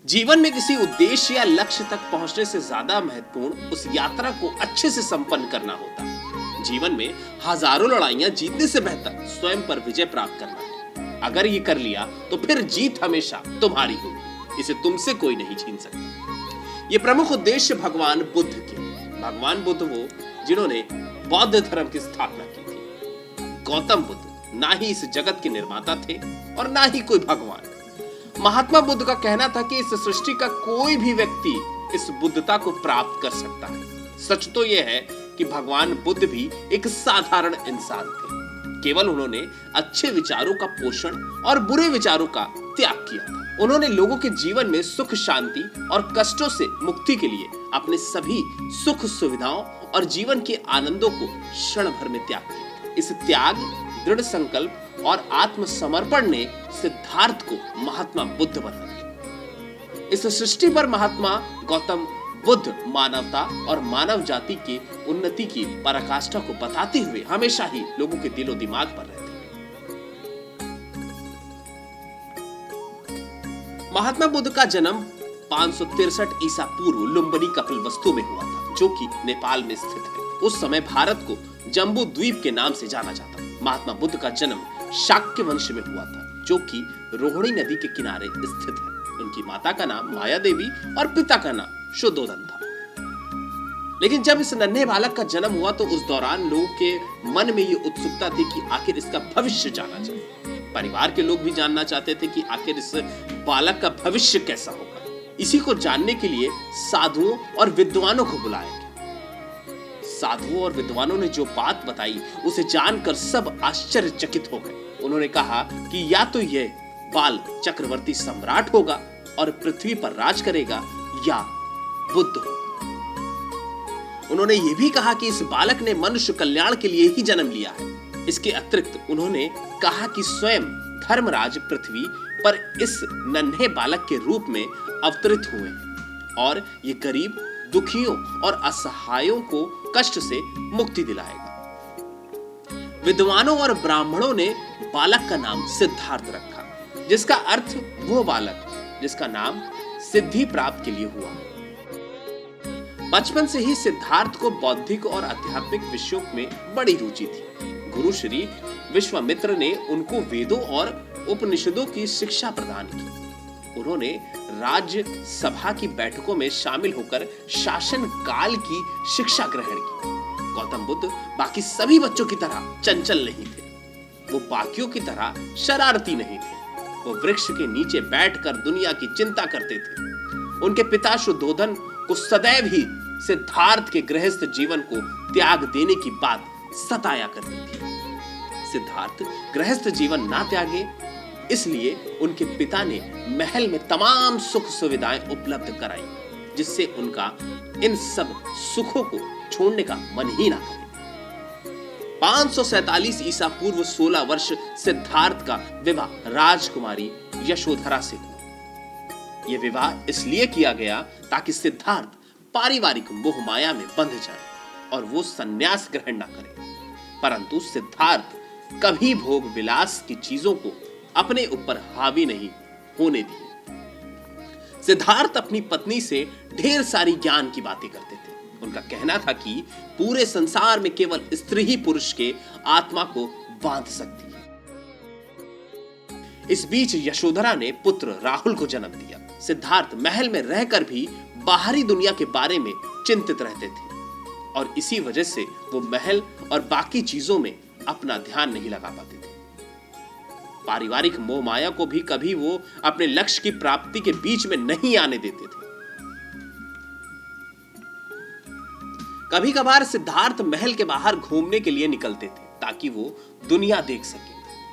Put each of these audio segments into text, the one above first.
जीवन में किसी उद्देश्य या लक्ष्य तक पहुंचने से ज्यादा महत्वपूर्ण उस यात्रा को अच्छे से संपन्न करना होता है। जीवन में हजारों लड़ाइयां जीतने से बेहतर स्वयं पर विजय प्राप्त करना है। अगर ये कर लिया तो फिर जीत हमेशा तुम्हारी होगी, इसे तुमसे कोई नहीं छीन सकता। ये प्रमुख उद्देश्य भगवान बुद्ध के। भगवान बुद्ध वो जिन्होंने बौद्ध धर्म की स्थापना की थी। गौतम बुद्ध ना ही इस जगत के निर्माता थे और ना ही कोई भगवान। महात्मा बुद्ध का कहना था कि इस सृष्टि का कोई भी व्यक्ति इस बुद्धता को प्राप्त कर सकता है। सच तो यह है कि भगवान बुद्ध भी एक साधारण इंसान थे। केवल उन्होंने अच्छे विचारों का पोषण और बुरे विचारों का त्याग किया था। उन्होंने लोगों के जीवन में सुख, शांति और कष्टों से मुक्ति के लिए अपने सभी सुख सुविधाओं और जीवन के आनंदों को क्षण भर में त्याग किया। इस त्याग, दृढ़ संकल्प और आत्मसमर्पण ने सिद्धार्थ को महात्मा बुद्ध बना दिया। इस सृष्टि पर महात्मा गौतम बुद्ध मानवता और मानव जाति की उन्नति की पराकाष्ठा को बताते हुए हमेशा ही लोगों के दिलो दिमाग पर रहते हैं। महात्मा बुद्ध का जन्म 563 ईसा पूर्व लुम्बिनी कपिलवस्तु में हुआ था, जो कि नेपाल में स्थित है। उस समय भारत को जम्बू द्वीप के नाम से जाना जाता। महात्मा बुद्ध का जन्म शाक्य वंश में हुआ था, जो कि रोहिणी नदी के किनारे स्थित है। उनकी माता का नाम माया देवी और पिता का नाम शुद्धोधन था। लेकिन जब इस नन्हे बालक का जन्म हुआ तो उस दौरान लोगों के मन में ये उत्सुकता थी कि आखिर इसका भविष्य जाना जाए। परिवार के लोग भी जानना चाहते थे कि आखिर इस बालक का भविष्य कैसा होगा। इसी को जानने के लिए साधुओं और विद्वानों को बुलाया गया। साधुओं और विद्वानों ने जो बात बताई उसे जानकर सब आश्चर्यचकित हो गए। उन्होंने कहा कि या तो यह बाल चक्रवर्ती सम्राट होगा और पृथ्वी पर राज करेगा, या बुद्ध होगा। उन्होंने यह भी कहा कि इस बालक ने मनुष्य कल्याण के लिए ही जन्म लिया है। इसके अतिरिक्त उन्होंने कहा कि स्वयं धर्मराज पृथ्वी पर इस नन्हे बालक के रूप में अवतरित हुए हैं और ये गरीब, दुखियों और असहायों को कष्ट से मुक्ति दिलाएगा। विद्वानों और ब्राह्मणों ने बालक का नाम सिद्धार्थ रखा, जिसका अर्थ वो बालक जिसका नाम सिद्धि प्राप्त के लिए हुआ। बचपन से ही सिद्धार्थ को बौद्धिक और आध्यात्मिक विषयों में बड़ी रुचि थी। गुरु श्री विश्वामित्र ने उनको वेदों और उपनिषदों की शिक्षा प्रदान की। उन्होंने राज्य सभा की बैठकों में शामिल होकर शासन काल की शिक्षा ग्रहण की। गौतम बुद्ध बाकी सभी बच्चों की तरह चंचल नहीं थे। वो बाकियों की तरह शरारती नहीं थे। वो वृक्ष के नीचे बैठकर दुनिया की चिंता करते थे। उनके पिता शुद्धोधन को सदैव ही सिद्धार्थ के गृहस्थ जीवन को त्याग देने की बात सताया करती थी। सिद्धार्थ गृहस्थ जीवन ना त्यागे, इसलिए उनके पिता ने महल में तमाम सुख सुविधाएं उपलब्ध कराई, जिससे उनका इन सब सुखों को छोड़ने का मन ही ना करे। 547 ईसा पूर्व 16 वर्ष सिद्धार्थ का विवाह राजकुमारी यशोधरा से हुआ। यह विवाह इसलिए किया गया ताकि सिद्धार्थ पारिवारिक मोह माया में बंध जाए और वो संन्यास ग्रहण ना करे। परंतु सिद्धार्थ कभी भोग विलास की चीजों को अपने ऊपर हावी नहीं होने दिए। सिद्धार्थ अपनी पत्नी से ढेर सारी ज्ञान की बातें करते थे। उनका कहना था कि पूरे संसार में केवल स्त्री ही पुरुष के आत्मा को बांध सकती है। इस बीच यशोधरा ने पुत्र राहुल को जन्म दिया। सिद्धार्थ महल में रहकर भी बाहरी दुनिया के बारे में चिंतित रहते थे और इसी वजह से वो महल और बाकी चीजों में अपना ध्यान नहीं लगा पाते थे। पारिवारिक मोह माया को भी कभी वो अपने लक्ष्य की प्राप्ति के बीच में नहीं आने देते थे। कभी कभार सिद्धार्थ महल के बाहर घूमने के लिए निकलते थे ताकि वो दुनिया देख सके।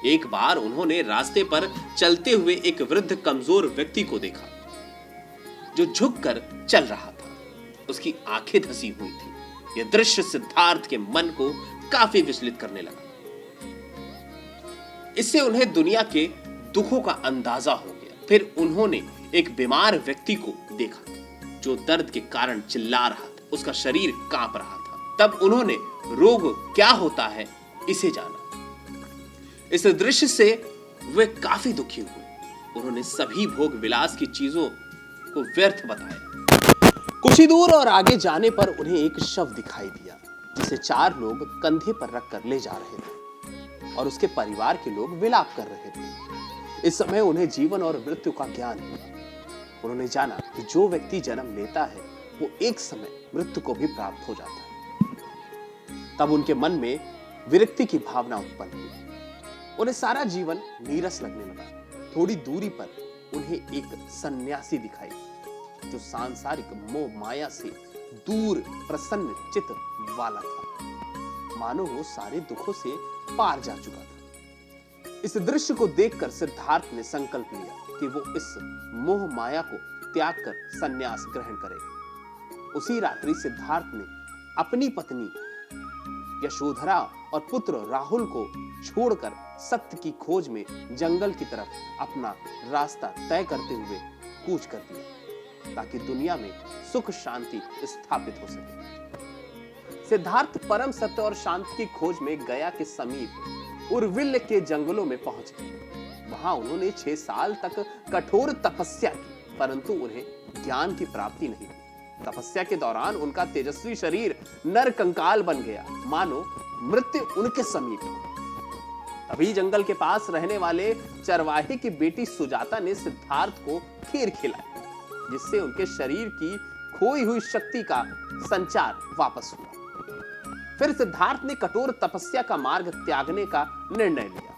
एक बार उन्होंने रास्ते पर चलते हुए एक वृद्ध कमजोर व्यक्ति को देखा जो झुककर चल रहा था। उसकी आंखें धसी हुई थी। यह दृश्य सिद्धार्थ के मन को काफी विचलित करने लगा। इससे उन्हें दुनिया के दुखों का अंदाजा हो गया। फिर उन्होंने एक बीमार व्यक्ति को देखा जो दर्द के कारण चिल्ला रहा था। उसका शरीर कांप रहा था। तब उन्होंने रोग क्या होता है इसे जाना। इस दृश्य से वे काफी दुखी हुए। उन्होंने सभी भोग विलास की चीजों को व्यर्थ बताया। कुछ ही दूर और आगे जाने पर उन्हें एक शव दिखाई दिया जिसे 4 लोग कंधे पर रखकर ले जा रहे थे और उसके परिवार के लोग विलाप कर रहे थे। इस समय उन्हें जीवन और मृत्यु का ज्ञान हुआ। उन्होंने जाना कि जो व्यक्ति जन्म लेता है वो एक समय मृत्यु को भी प्राप्त हो जाता है। तब उनके मन में विरक्ति की भावना उत्पन्न हुई। उन्हें सारा जीवन नीरस लगने लगा। थोड़ी दूरी पर उन्हें एक सन्यासी दिखाई जो सांसारिक मोह माया से दूर प्रसन्न चित्त वाला था, मानो वो सारे दुखों से पार जा चुका था। इस दृश्य को देखकर सिद्धार्थ ने संकल्प लिया कि वो इस मोह माया को त्याग कर संन्यास ग्रहण करेगा। उसी रात्रि सिद्धार्थ ने अपनी पत्नी यशोधरा और पुत्र राहुल को छोड़कर सत्य की खोज में जंगल की तरफ अपना रास्ता तय करते हुए कूच कर दिया ताकि दुनिया में सुख शांति स्थापित हो सके। सिद्धार्थ परम सत्य और शांति की खोज में गया के समीप उर्विल्य के जंगलों में पहुंच गए। वहां उन्होंने 6 साल तक कठोर तपस्या की, परंतु उन्हें ज्ञान की प्राप्ति नहीं हुई। तपस्या के दौरान उनका तेजस्वी शरीर नर कंकाल बन गया, मानो मृत्यु उनके समीप हो। तभी जंगल के पास रहने वाले चरवाहे की बेटी सुजाता ने सिद्धार्थ को खीर खिलाई, जिससे उनके शरीर की खोई हुई शक्ति का संचार वापस हुआ। फिर सिद्धार्थ ने कठोर तपस्या का मार्ग त्यागने का निर्णय लिया।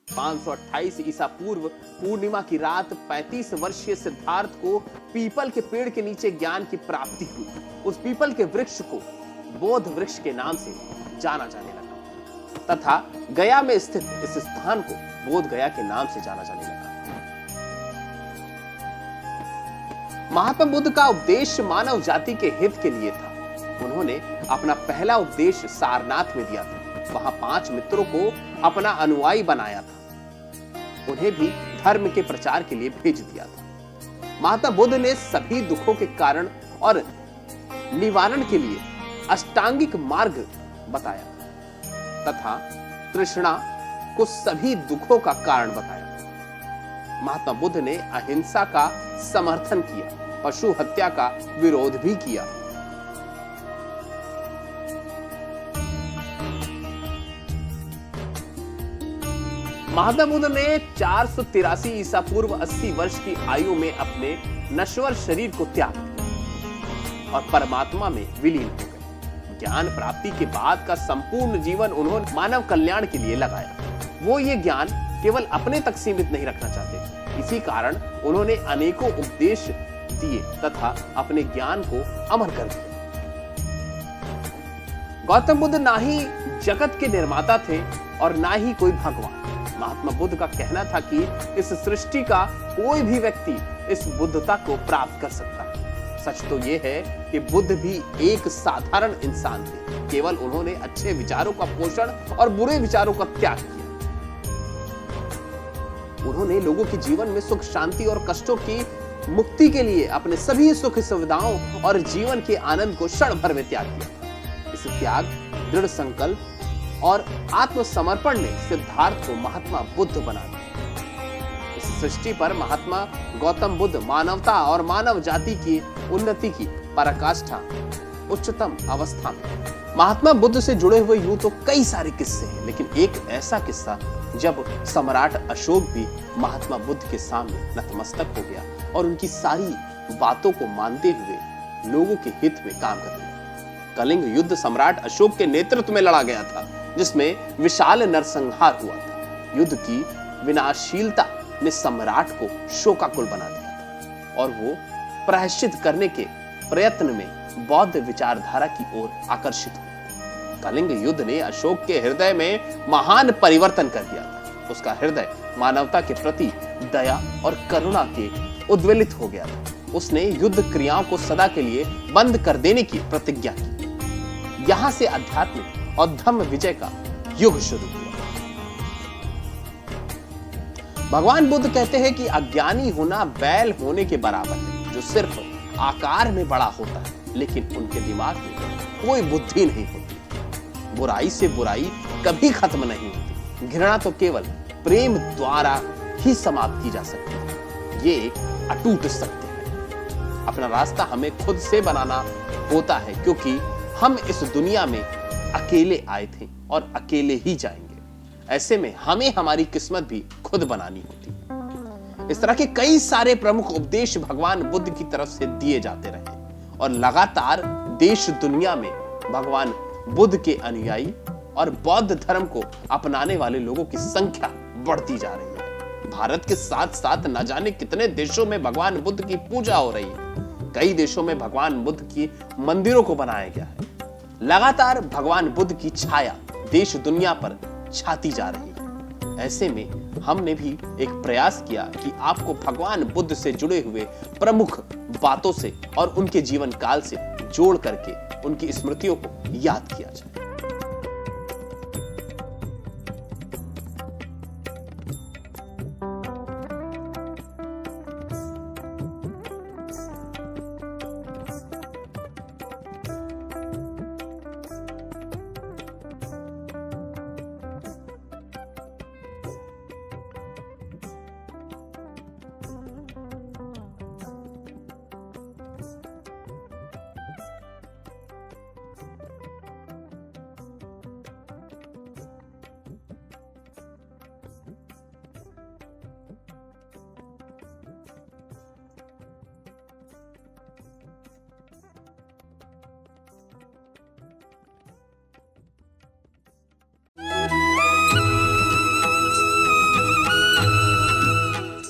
528 ईसा पूर्व पूर्णिमा की रात 35 वर्षीय सिद्धार्थ को पीपल के पेड़ के नीचे ज्ञान की प्राप्ति हुई। उस पीपल के वृक्ष को बोध वृक्ष के नाम से जाना जाने लगा तथा गया में स्थित इस स्थान को बोध गया के नाम से जाना जाने लगा। महात्मा बुद्ध का उपदेश मानव जाति के हित के लिए था। उन्होंने अपना पहला उपदेश सारनाथ में दिया था। वहां 5 मित्रों को अपना अनुयायी बनाया था। उन्हें भी धर्म के प्रचार के लिए भेज दिया था। महात्मा बुद्ध ने सभी दुखों के कारण और निवारण के लिए अष्टांगिक मार्ग बताया तथा तृष्णा को सभी दुखों का कारण बताया। महात्मा बुद्ध ने अहिंसा का समर्थन किया, पशु हत्या का विरोध भी किया। महात्मा बुद्ध ने 483 ईसा पूर्व 80 वर्ष की आयु में अपने नश्वर शरीर को त्याग दिया और परमात्मा में विलीन हो गए। ज्ञान प्राप्ति के बाद का संपूर्ण जीवन उन्होंने मानव कल्याण के लिए लगाया। वो ये ज्ञान केवल अपने तक सीमित नहीं रखना चाहते। इसी कारण उन्होंने अनेकों उपदेश दिए तथा अपने ज्ञान को अमर कर दिया। गौतम बुद्ध ना ही जगत के निर्माता थे और ना ही कोई भगवान। महात्मा बुद्ध का कहना था कि इस सृष्टि का कोई भी व्यक्ति इस बुद्धता को प्राप्त कर सकता है। सच तो यह है कि बुद्ध भी एक साधारण इंसान थे। केवल उन्होंने अच्छे विचारों का पोषण और बुरे विचारों का त्याग किया। उन्होंने लोगों के जीवन में सुख शांति और कष्टों की मुक्ति के लिए अपने सभी सुख सुविधाओं और जीवन के आनंद को क्षण भर में त्याग किया। इस त्याग, दृढ़ संकल्प और आत्मसमर्पण ने सिद्धार्थ को महात्मा बुद्ध बना दिया। इस सृष्टि पर महात्मा गौतम बुद्ध मानवता और मानव जाति की उन्नति की पराकाष्ठा उच्चतम अवस्था में। महात्मा बुद्ध से जुड़े हुए यूं तो कई सारे किस्से हैं, लेकिन एक ऐसा किस्सा जब सम्राट अशोक भी महात्मा बुद्ध के सामने नतमस्तक हो गया और उनकी सारी बातों को मानते हुए लोगों के हित में काम करने लगा। कलिंग युद्ध सम्राट अशोक के नेतृत्व में लड़ा गया था, जिसमें विशाल नरसंहार हुआ था। युद्ध की विनाशशीलता ने सम्राट को शोकाकुल बना दिया था और वो प्रायश्चित करने के प्रयत्न में बौद्ध विचारधारा की ओर आकर्षित हुआ। कलिंग युद्ध ने अशोक के हृदय में महान परिवर्तन कर दिया था। उसका हृदय मानवता के प्रति दया और करुणा के उद्वेलित हो गया था। उसने युद्ध क्रियाओं को सदा के लिए बंद कर देने की प्रतिज्ञा की। यहां से आध्यात्मिक और धम्म विजय का युग शुरू हुआ। भगवान बुद्ध कहते हैं कि अज्ञानी होना बैल होने के बराबर है, जो सिर्फ आकार में बड़ा होता है, लेकिन उनके दिमाग में कोई बुद्धि नहीं होती। बुराई से बुराई कभी खत्म नहीं होती। घृणा तो केवल प्रेम द्वारा ही समाप्त की जा सकती है। ये एक अटूट सत्य है। अपना रास्ता हमें खुद से बनाना होता है, क्योंकि हम इस दुनिया में अकेले आए थे और अकेले ही जाएंगे। ऐसे में हमें हमारी किस्मत भी खुद बनानी होती है। इस तरह के कई सारे प्रमुख उपदेश भगवान बुद्ध की तरफ से दिए जाते रहे और लगातार देश दुनिया में भगवान बुद्ध के अनुयायी और बौद्ध धर्म को अपनाने वाले लोगों की संख्या बढ़ती जा रही है। भारत के साथ साथ न जाने कितने देशों में भगवान बुद्ध की पूजा हो रही है। कई देशों में भगवान बुद्ध की मंदिरों को बनाया गया है। लगातार भगवान बुद्ध की छाया देश दुनिया पर छाती जा रही है। ऐसे में हमने भी एक प्रयास किया कि आपको भगवान बुद्ध से जुड़े हुए प्रमुख बातों से और उनके जीवन काल से जोड़ करके उनकी स्मृतियों को याद किया जाए।